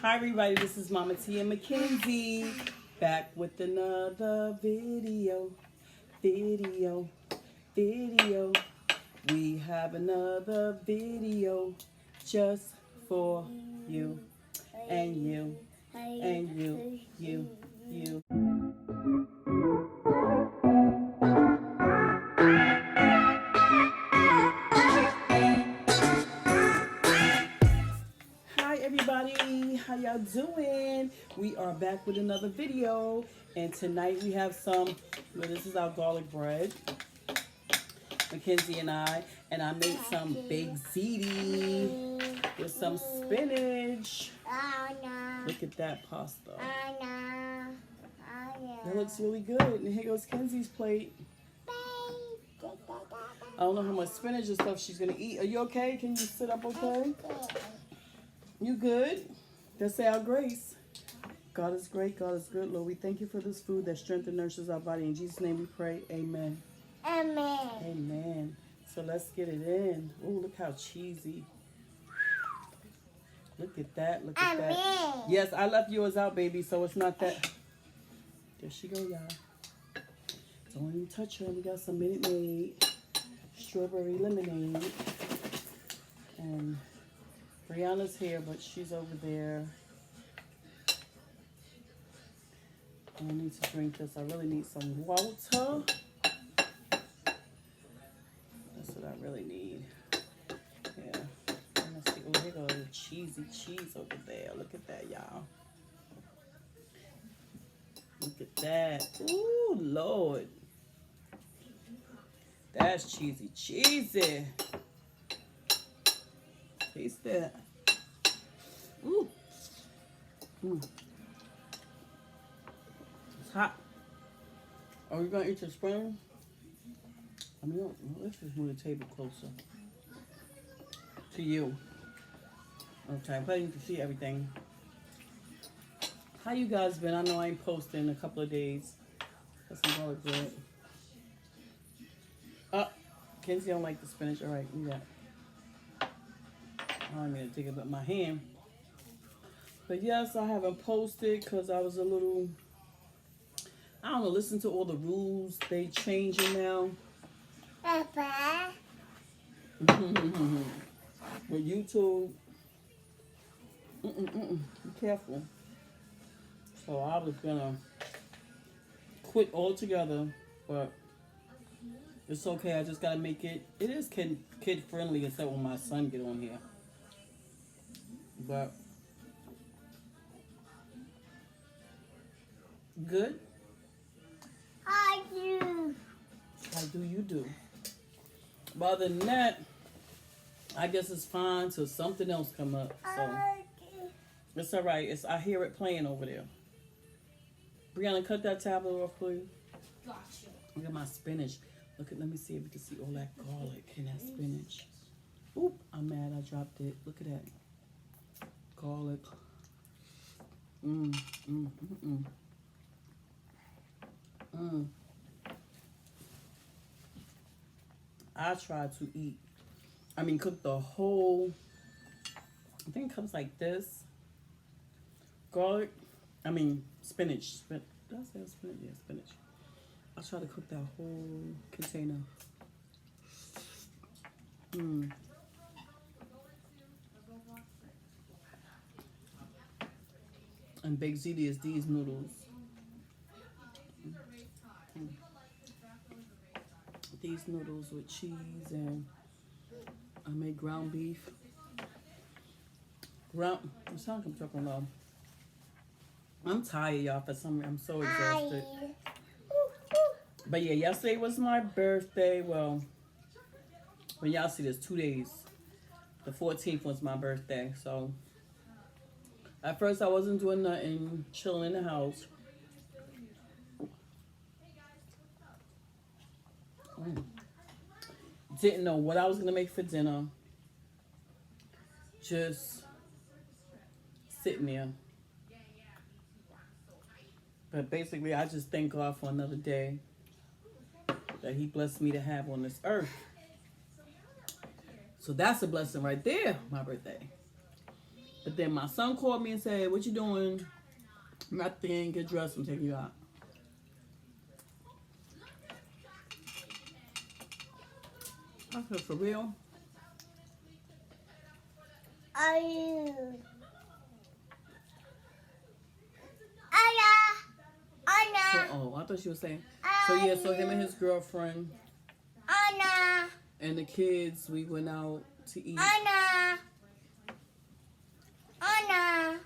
Hi everybody, this is Mama T and Mackenzie back with another video. We have another video just for you and you and you. Hi everybody, how y'all doing? We are back with another video, and tonight we have some, well, this is our garlic bread, Mackenzie and I made some baked ziti with some spinach. Look at that pasta. That looks really good. And here goes Kenzie's plate. I don't know how much spinach and stuff she's gonna eat. Are you okay? Can you sit up okay? You good? Let's say our grace. God is great. God is good. Lord, we thank you for this food that strengthens and nourishes our body. In Jesus' name we pray. Amen. Amen. Amen. So let's get it in. Oh, look how cheesy. Look at that. Look at that. Yes, I left yours out, baby, so it's not that. There she go, y'all. Don't even touch her. We got some Minute Maid strawberry lemonade. And Brianna's here, but she's over there. I need to drink this. I really need some water. That's what I really need. Yeah. Let's see. Oh, here goes the cheesy cheese over there. Look at that, y'all. Look at that. Ooh, Lord. That's cheesy. Cheesy. Taste that. Ooh. It's hot. Are we going to eat the spoon? I mean, let's just move the table closer to you. Okay, I'm glad you can see everything. How you guys been? I know I ain't posting in a couple of days. That's some garlic bread. Kenzie don't like the spinach. All right, we got. I don't mean to take it with my hand. But yes, I haven't posted because I was a little, I don't know, listen to all the rules. They changing now. Papa. With YouTube. Be careful. So I was gonna quit altogether, but it's okay. I just gotta make it. It is kid friendly, except when my son get on here. But good. I do. How do you do? But other than that, I guess it's fine till something else come up. So it's all right. I hear it playing over there. Brianna, cut that tablet off, please. Gotcha. Look at my spinach. Let me see if you can see all that garlic in that spinach. Oop, I'm mad I dropped it. Look at that. Garlic. I try to cook the whole, I think it comes like this. Garlic, spinach. Did I say spinach? Yeah, spinach. I try to cook that whole container. And baked ziti is these noodles. These noodles with cheese, and I made ground beef. What sound I'm talking about? I'm tired, y'all, for some reason. I'm so exhausted. But yeah, yesterday was my birthday. Well, when y'all see this, 2 days. The 14th was my birthday. So at first I wasn't doing nothing, chilling in the house. Didn't know what I was gonna make for dinner. Just sitting there. But basically, I just thank God for another day that He blessed me to have on this earth. So that's a blessing right there, my birthday. But then my son called me and said, "What you doing?" "Nothing. Get dressed. I'm taking you out." I said, "For real?" Are you? Oh, I thought she was saying. So yeah, so him and his girlfriend Anna. and the kids, we went out to eat. Anna. Anna.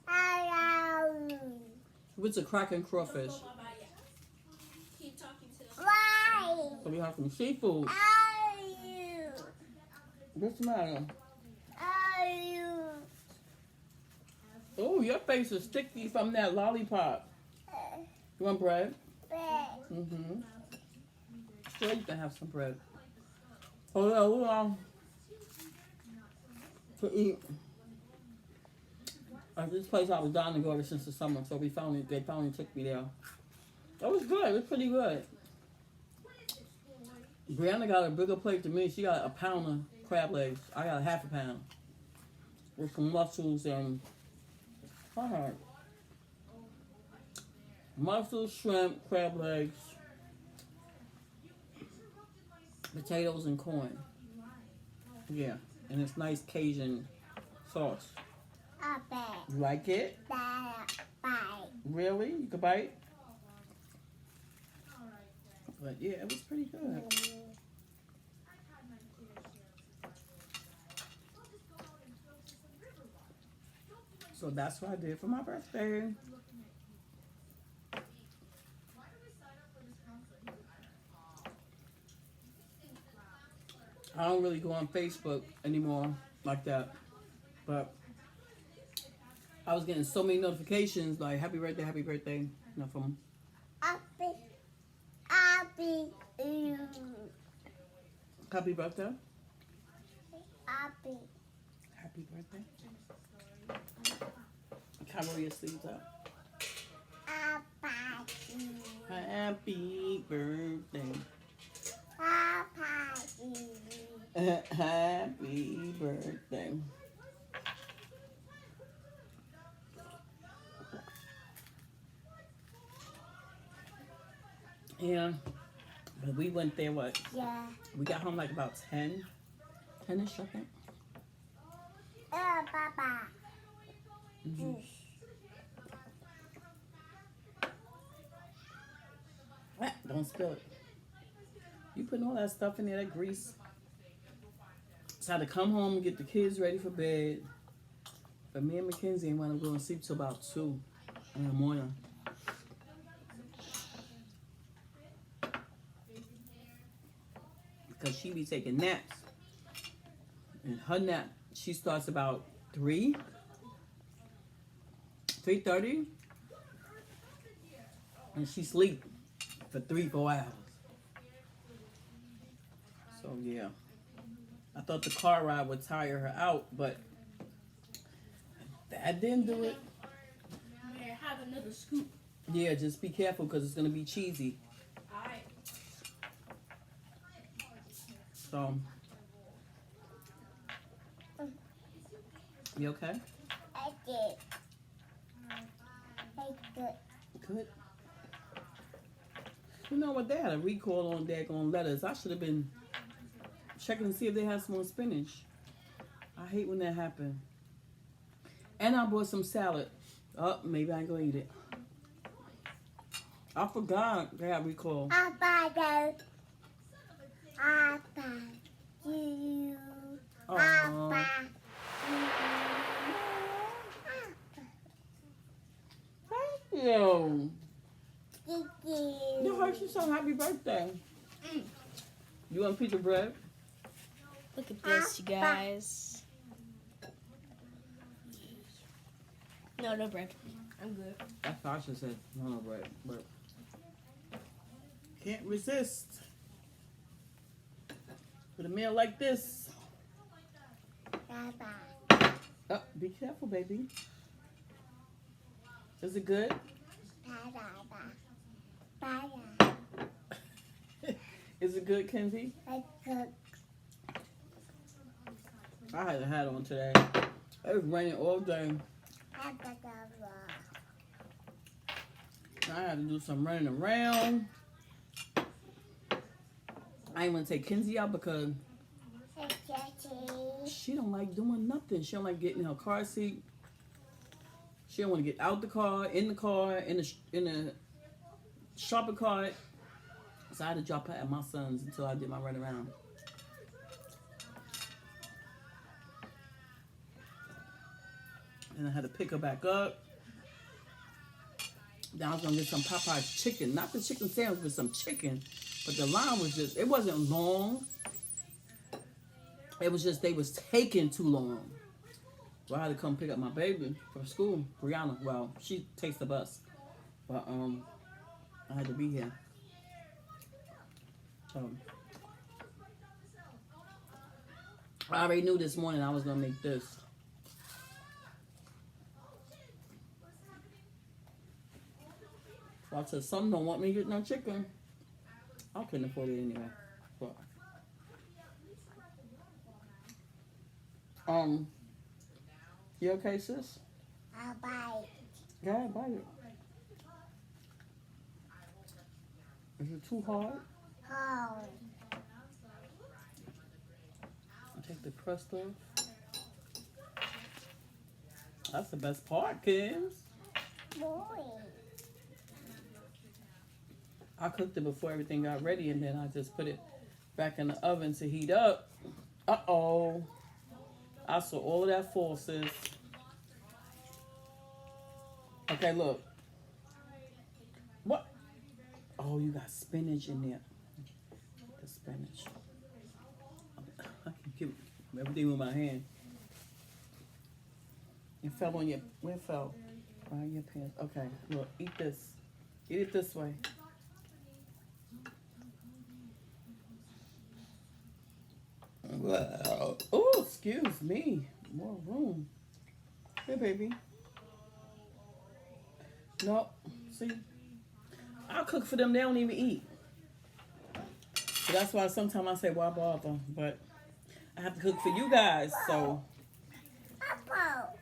Hello. What's a crack and crawfish? Why? So we have some seafood. Are you? What's the matter? Are you? Oh, your face is sticky from that lollipop. You want bread? Mm-hmm. Sure, you can have some bread. Oh yeah, we're on to eat. This place I was dying to go ever since the summer, so they finally took me there. That was good. It was pretty good. Brianna got a bigger plate than me. She got a pound of crab legs. I got a half a pound with some mussels and mussels, shrimp, crab legs, potatoes, and corn. Yeah, and it's nice Cajun sauce. You like it? Really? You could bite? But yeah, it was pretty good. So that's what I did for my birthday. I don't really go on Facebook anymore like that. But I was getting so many notifications like happy birthday, you know, from Happy birthday. Happy birthday. Cover your sleeves up. Happy birthday. Happy birthday. Yeah, but we went there, what? Yeah. We got home like about 10-ish, I think. Papa. Mm-hmm. Don't spill it. You putting all that stuff in there, that grease. So I had to come home and get the kids ready for bed. But me and Mackenzie ain't want to go and sleep till about 2 in the morning. Because she be taking naps. And her nap, she starts about 3:30. And she sleep for 3-4 hours. So yeah. I thought the car ride would tire her out, but that didn't do it. Yeah, have another scoop. Yeah, just be careful because it's going to be cheesy. Alright. So, you okay? I did. Good. You know what? They had a recall on daggone lettuce. I should have been checking to see if they had some on spinach. I hate when that happens. And I bought some salad. Oh, maybe I ain't gonna eat it. I forgot they had recall. Papa. Thank you. You heard you sung happy birthday. You want a piece of bread? Look at this, you guys. No bread. I'm good. That's what I should say. No bread, but can't resist. With a meal like this. Oh, be careful, baby. Is it good? Is it good, Kenzie? I had a hat on today. It was raining all day. I had to do some running around. I didn't want to take Kenzie out because she don't like doing nothing. She don't like getting in her car seat. She don't want to get out the car, in the shopping cart. So I had to drop her at my son's until I did my run around. And I had to pick her back up. Then I was going to get some Popeye's chicken. Not the chicken sandwich, but some chicken. But the line was just, it wasn't long. It was just, they was taking too long. So I had to come pick up my baby from school. Brianna, well, she takes the bus. But I had to be here. So I already knew this morning I was going to make this. So I said, some don't want me to get no chicken. I couldn't afford it anyway. But, you okay, sis? I'll buy it. Yeah, buy it. Is it too hard? Oh. Take the crust off. That's the best part, kids. Boy. I cooked it before everything got ready, and then I just put it back in the oven to heat up. Uh-oh. I saw all of that fall, sis. Okay, look. What? Oh, you got spinach in there. The spinach. I can give everything with my hand. It fell on your... Where it fell? On your pants. Okay, look. Eat this. Eat it this way. Wow. Oh, excuse me. More room. Hey, baby. No. See? I'll cook for them. They don't even eat. So that's why sometimes I say, why bother? But I have to cook for you guys, so. Apple.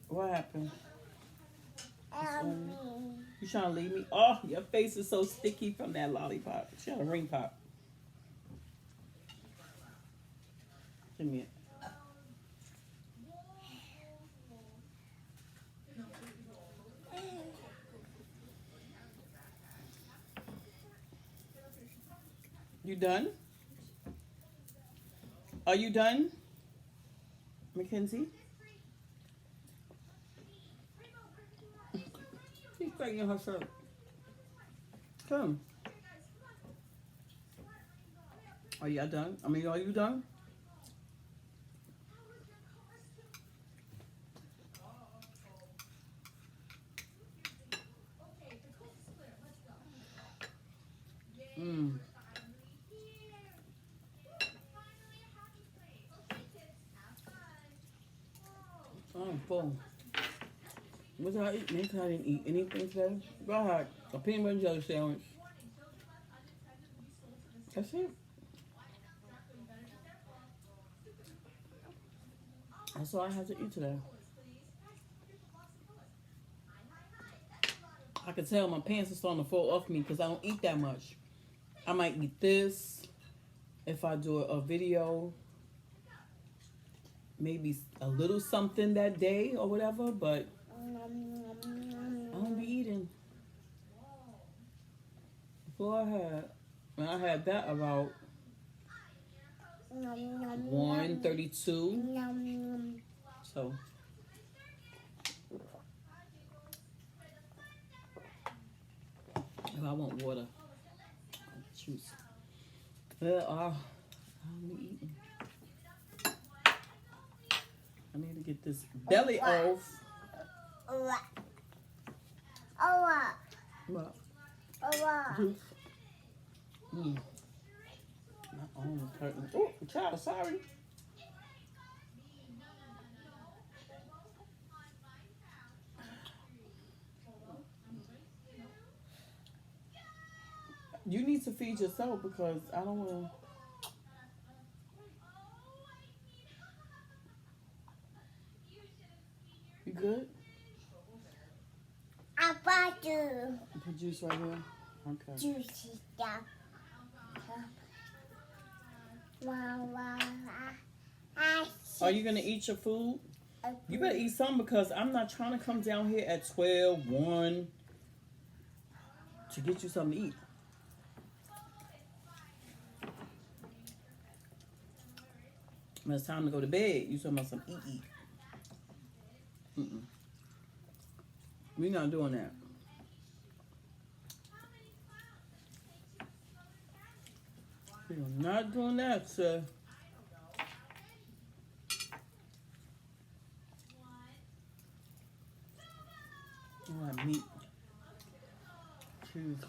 What happened? Me. You trying to leave me? Oh, your face is so sticky from that lollipop. She had a ring pop. Give me it. You done? Are you done, Mackenzie? She's straightening her shirt. Come. Are you done? Are you done? Mmm. Oh, I'm full. What did I eat? Maybe I didn't eat anything today. Go ahead. A peanut butter and jelly sandwich. That's it. That's all I had to eat today. I can tell my pants are starting to fall off me because I don't eat that much. I might eat this if I do a video. Maybe a little something that day or whatever, but I don't be eating. Before I had that about 1:32. So if I want water, juice. I'll be eating. I need to get this belly off. What? Juice. My arm is hurting. Oh, child, sorry. You need to feed yourself because I don't want to. You good? Apple juice. Put juice right here. Okay. Juicy stuff. Are you gonna eat your food? You better eat something because I'm not trying to come down here at 12, 1 to get you something to eat. When it's time to go to bed, you talking about some eat. We're not doing that. We're not doing that, sir. All right, meat. Cheese.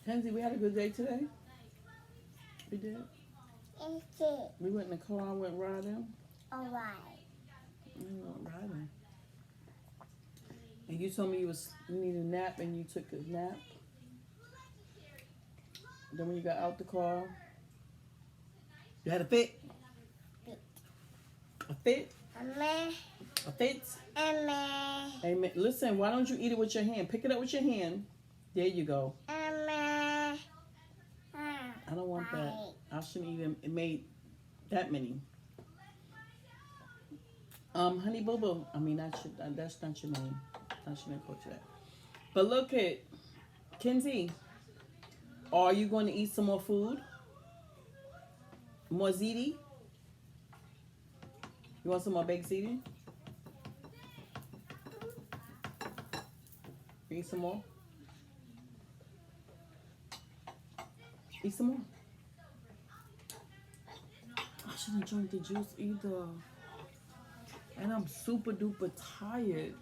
Kenzie, we had a good day today. We did. We went in the car and went riding. Alright. We went riding. And you told me you needed a nap and you took a nap. Then when you got out the car, you had a fit. A fit? Amen. A fit? Amen. Amen. Listen, why don't you eat it with your hand? Pick it up with your hand. There you go. Amen. I don't want that. I shouldn't even. It made that many. Honey Boo Boo. I mean, that's not your name. I shouldn't quote you that. But look at Kenzie. Are you going to eat some more food? More ziti? You want some more baked ziti? Eat some more? Eat some more. I shouldn't drink the juice either. And I'm super duper tired.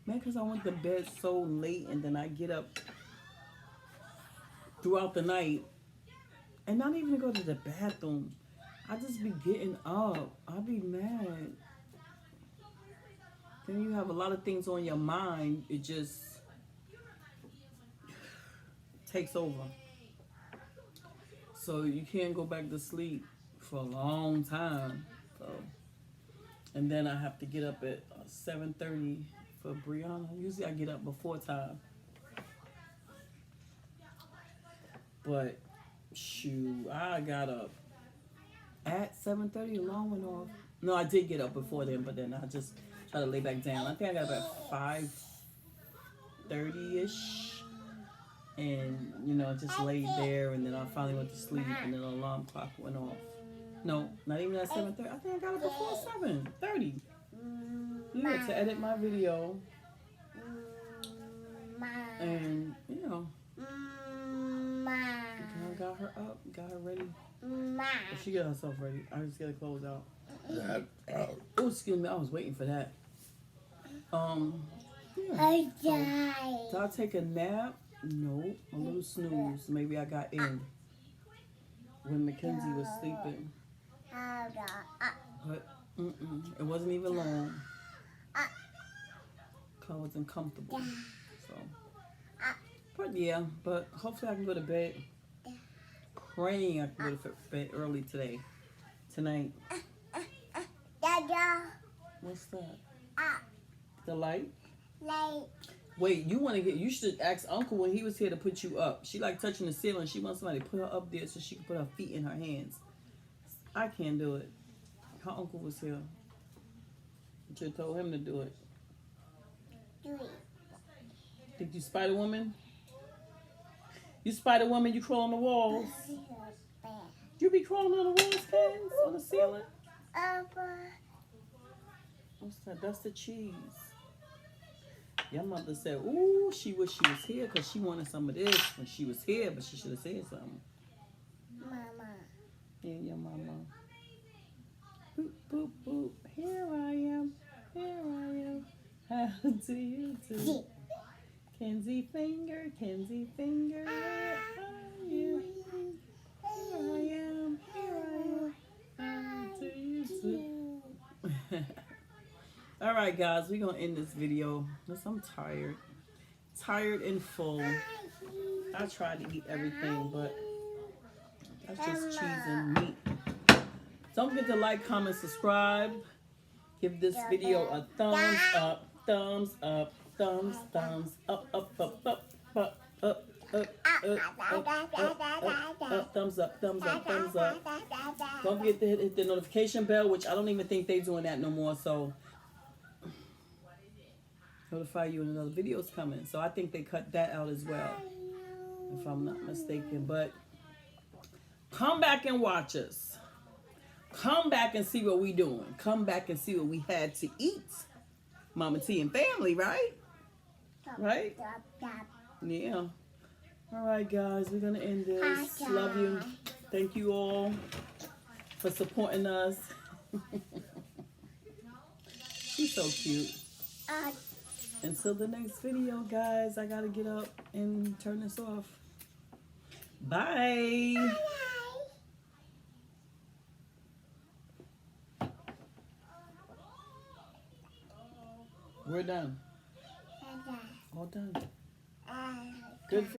Man, because I went to bed so late and then I get up throughout the night and not even go to the bathroom. I just be getting up. I be mad. Then you have a lot of things on your mind. It just takes over. So you can't go back to sleep for a long time. So, and then I have to get up at 7:30 for Brianna. Usually I get up before time. But shoot, I got up at 7:30. The alarm went off. No, I did get up before then, but then I just tried to lay back down. I think I got up at 5:30ish. And, you know, just laid there, and then I finally went to sleep, and then the alarm clock went off. No, not even at 7:30. I think I got up before 7:30. Yeah, to edit my video. And, you know, I got her up, got her ready. She got herself ready. I just got to close out. Oh, excuse me, I was waiting for that. Yeah. So I'll take a nap. No, a little snooze. Maybe I got in when Mackenzie was sleeping. But it wasn't even long. I wasn't comfortable. So, but yeah, but hopefully I can go to bed. Praying I can go to bed early tonight. Dada. What's that? The light? Light. Wait, you should ask Uncle when he was here to put you up. She like touching the ceiling. She wants somebody to put her up there so she can put her feet in her hands. I can't do it. Her uncle was here. You should have told him to do it. Do it. Think you Spider Woman? You Spider Woman, you crawl on the walls. You be crawling on the walls, kids? On the ceiling? What's that? That's the cheese. Your mother said, ooh, she wish she was here because she wanted some of this when she was here, but she should have said something. Mama. Yeah, your mama. Boop, boop, boop. Here I am. Here I am. How do you do? Kenzie finger, where are you? Here I am. How do you do? All right, guys, we're going to end this video because I'm tired. Tired and full. I tried to eat everything, but that's just cheese and meat. Don't forget to like, comment, subscribe. Give this video a thumbs up, thumbs up, thumbs up, up, up, up, up, up, up, thumbs up, thumbs up, thumbs up. Don't forget to hit the notification bell, which I don't even think they're doing that no more. So notify you when another video is coming. So I think they cut that out as well, if I'm not mistaken. But come back and watch us. Come back and see what we doing. Come back and see what we had to eat. Mama T and family, right? Right? Yeah. All right, guys. We're going to end this. Love you. Thank you all for supporting us. She's so cute. Until the next video, guys. I got to get up and turn this off. Bye. We're done. All done. Good.